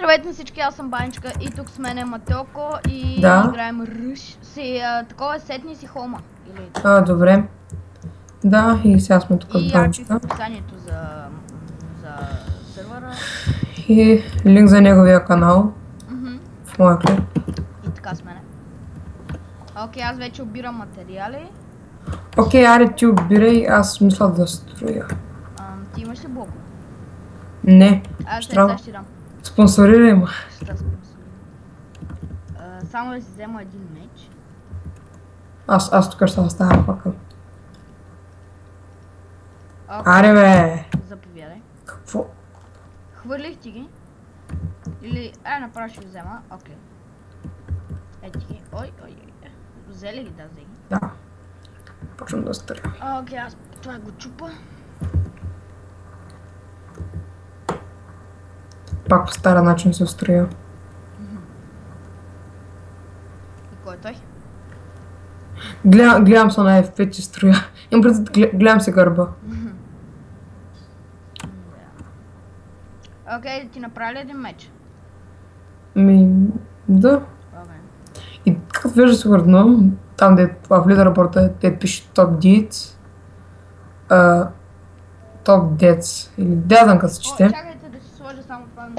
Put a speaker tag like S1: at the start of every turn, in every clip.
S1: Здравейте на всички, аз съм Баничка и тук с мен е Матеоко и играем Ръш. Такова сетни си хома. Или...
S2: добре. Да, и сега сме тук с Баничка.
S1: И в описанието за сервера.
S2: И линк за неговия канал. В моя клип.
S1: И така с мене. Окей, аз вече обирам материали.
S2: Окей, аре ти обирай, аз мисля да строя.
S1: Ти имаш ли блокове?
S2: Не.
S1: Аз сега ще дам.
S2: Спонсорирай ме.
S1: Само да си взема един меч.
S2: Аз тук ще оставя факъл. Аре бе!
S1: Заповядай.
S2: Какво?
S1: Хвърлих ти ги? Или... направо ще ги взема. Окей. Ети ги. Ой. Взели ги? Да, взели ги.
S2: Да. Почвам да строя.
S1: Окей, аз това го чупа.
S2: Пак по стара начин се строя.
S1: И кой е той?
S2: Гледам се на F5 и строя. Имам предвид, гледам се гърба.
S1: Окей, ти направи ли един меч?
S2: Да. И както вижда се върдно, там де в лидерборда те пише топ деец. Топ дец. Или дядън като се чете.
S1: Чакайте да си сложа само това на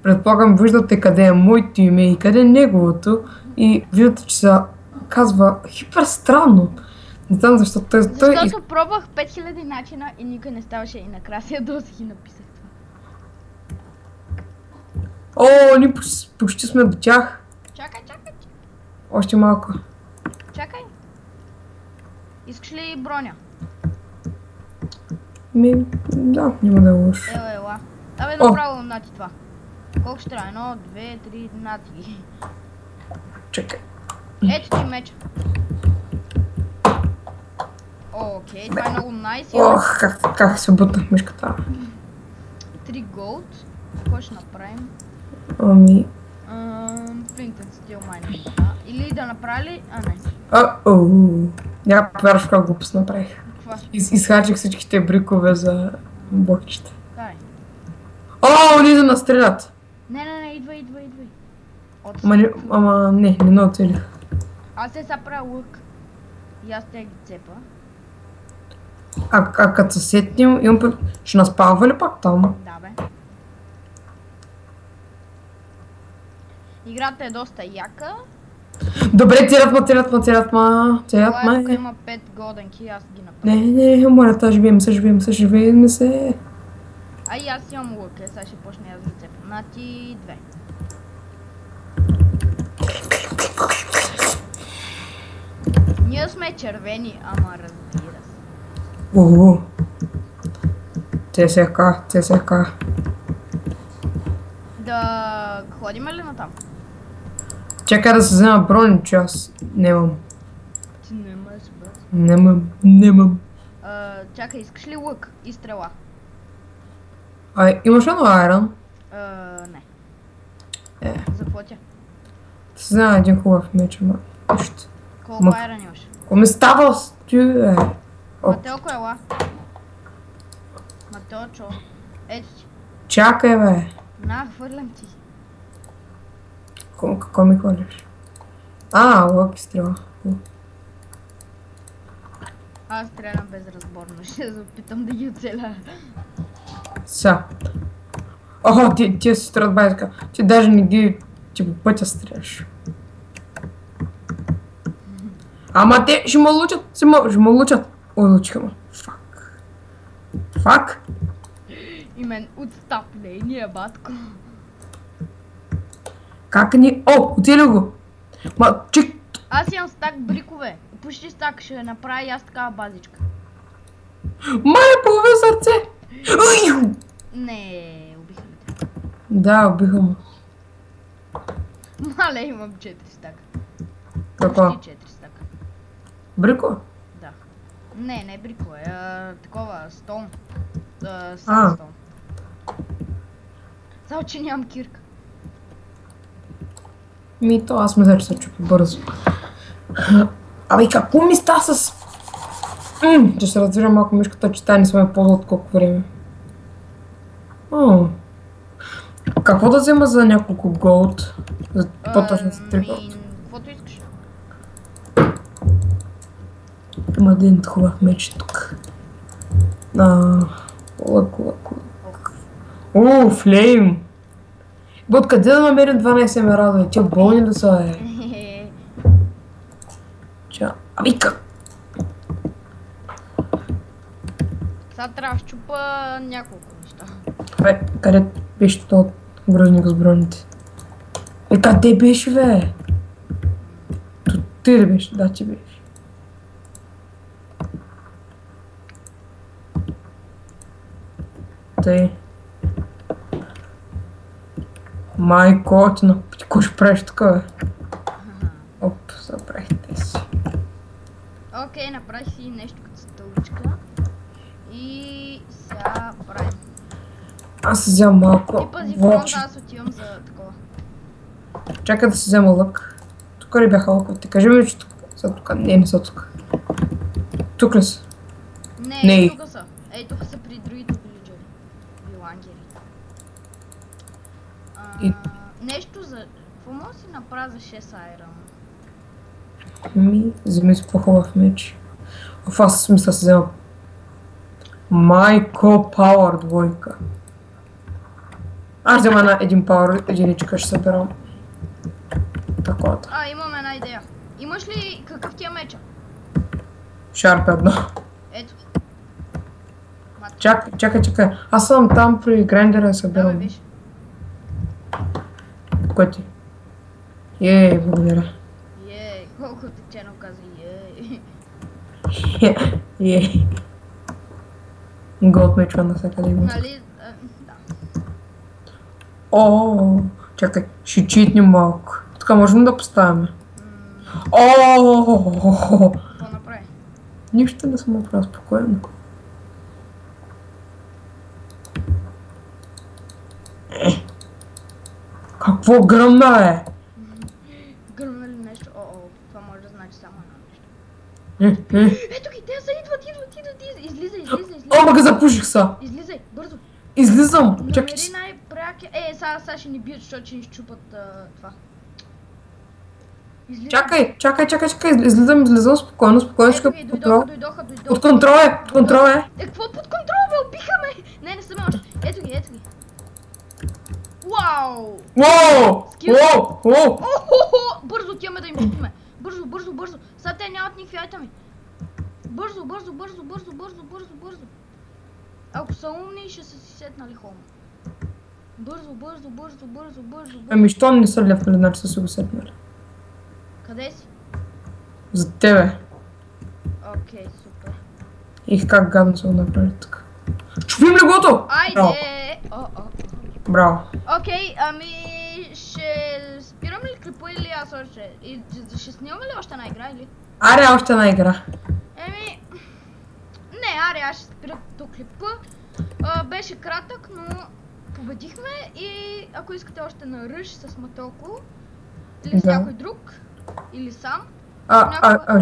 S2: Предполагам, виждате къде е моето име и къде е неговото. И виждате, че се казва хипер странно. Не знам защо той...
S1: Защото пробвах 5000 начина и никой не ставаше и накрая си ядосих и написах това.
S2: О, ние почти сме до тях.
S1: Чакай.
S2: Още малко.
S1: Чакай. Искаш ли броня?
S2: Да, няма да е лошо.
S1: Ела. Давай направо нати това. Колко ще трябва? 1, 2, 3, нати ги.
S2: Чакай.
S1: Ето ти меча. Окей, това е много найс.
S2: Ох, как се бутнах мишката.
S1: 3 голд. Какво ще направим? Flint and Steel mining. Или да направи ли? Не.
S2: Няма повярваш каква глупост направих. Изхарчих всичките брикове за блокчета.
S1: Дай.
S2: Не да настрелят.
S1: Не, идвай.
S2: Ама не нацелих.
S1: Аз сега правя лък. И аз те ги цепа.
S2: Като се сетнем, ще нас палва ли пак там?
S1: Да бе. Играта е доста яка.
S2: Добре, целят ма.
S1: Ако има 5 голденки, аз ги направя.
S2: Не, моля, съживеем се.
S1: И аз имам лък, сега ще почне аз да цепам. Нати 2. Ние сме червени, ама разбира се.
S2: ЦСК.
S1: Да ходим ли натам?
S2: Чакай да се взема брони, че аз нямам.
S1: Ти нямаш, брат?
S2: Нямам.
S1: Чакай, искаш ли лък и стрела?
S2: Имаш ли на айрон?
S1: Не. Заплатя.
S2: Ти се взема един хубав меч, ама нищо.
S1: Колко айрон имаш?
S2: Ко ми става
S1: Матеоко ела. Матеочо. Ето ти.
S2: Чакай бе.
S1: На, хвърлям ти.
S2: Какво ми хвърляш? Лък и стрела.
S1: Аз стрелям безразборно, ще се опитам да ги оцеля.
S2: Тия се стрелят байска. Ти даже не ги по пътя стреляш. Ама те ще ме лучат. Лучиха ме. Фак.
S1: И мен отстъпление, батко.
S2: Как ни... Оцелил го.
S1: Аз имам стак брикове. Почти стак, ще направя и аз такава базичка.
S2: Половин сърце.
S1: Не, убиха ли те?
S2: Да, убиха му.
S1: Мале, имам 4 стака.
S2: Какво?
S1: Почти 4 стака.
S2: Брико?
S1: Да. Не брико е. Такова, стон. Сандстон. Само, че нямам кирка.
S2: То аз мисля, че се чупи бързо. Какво ми ста с... Ще се раздвижа малко мишката, че тая не сме ползват колко време. Какво да взема за няколко голд? За по-точно за 3 голд.
S1: Каквото искаш.
S2: Има един хубав меч тук. Лък. Флейм! Бе, откъде да намерим 12 емералда? Тя болни да са, е. Ами как?
S1: Сега трябва да щупа няколко неща.
S2: Бе, къде беше този грозник с броните? Къде беше, бе? Ти ли беше? Да, ти беше. Тъй. Майко, ти какво ще правиш тук, бе? Оп, забравихте си.
S1: Окей, направи си нещо като стълбичка. И сега правим.
S2: Аз си взема малко.
S1: Ти пази фронта, аз отивам за такова.
S2: Чакай да си взема лък. Тук ли бяха лъковете? Кажи ми, че тук са тук. Не са тук. Тук ли са?
S1: Не, тук са. Ей, тук са при другите вилиджери. Вилангери. Нещо за... Какво мога да си направя за 6 айрон?
S2: Вземи си по-хубав меч. Аз смисъл си взема Майко Пауър двойка. Аз взема един Пауър единичка, ще събирам. Таковата.
S1: Имам една идея. Имаш ли какъв ти е меча?
S2: Шарп едно.
S1: Ето.
S2: Чакай. Аз съм там при грайндера да събирам.
S1: Да, бе, виж.
S2: Кой ти? Благодаря.
S1: Колко течено каза
S2: Голд мечва навсякъде има.
S1: Нали?
S2: Да. Чакай, ще читнем малко. Тук можем да поставяме.
S1: Какво направи?
S2: Нищо не съм направил, спокойно. Какво гръмна, бе?
S1: Гръмна ли нещо? Това може да значи само едно нещо. Ето ги, те са идват, излизай.
S2: Ма запуших са.
S1: Излизай, бързо.
S2: Излизам.
S1: Намери най-прякия. Сега ще ни бият, защото ще ни щупат това.
S2: Излизай. Чакай. Излизам спокойно.
S1: Ето ги, дойдоха.
S2: Под контрол е.
S1: Какво под контрол, бе? Убиха ме! Не са ме още. Ето ги. Вау! Бързо отиваме да им щупиме. Бързо. Сега те нямат никакви айтами. Бързо. Ако са умни, ще са си сетнали хома. Бързо.
S2: Ами, що не са левнали, значи са си го сетнали.
S1: Къде си?
S2: За тебе.
S1: Окей, супер.
S2: И как гадно са го направили така. Чупим ли гото?
S1: Айде!
S2: Браво.
S1: Окей, ще спирам ли клипа или аз още? Ще снимаме ли още една игра или?
S2: Аре, още една игра.
S1: Не, аз ще спира до клипа. Беше кратък, но победихме и ако искате още на ръж с Матоко или с някой друг, или сам.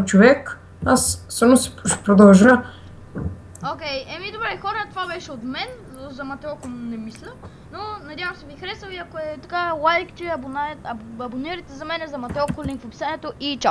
S2: Човек, аз само ще продължа.
S1: Окей, добре хора, това беше от мен, за Матеоко не мисля, но надявам се ви харесал и ако е така, лайкче, абонирайте за мен за Матеоко, линк в описанието и чао!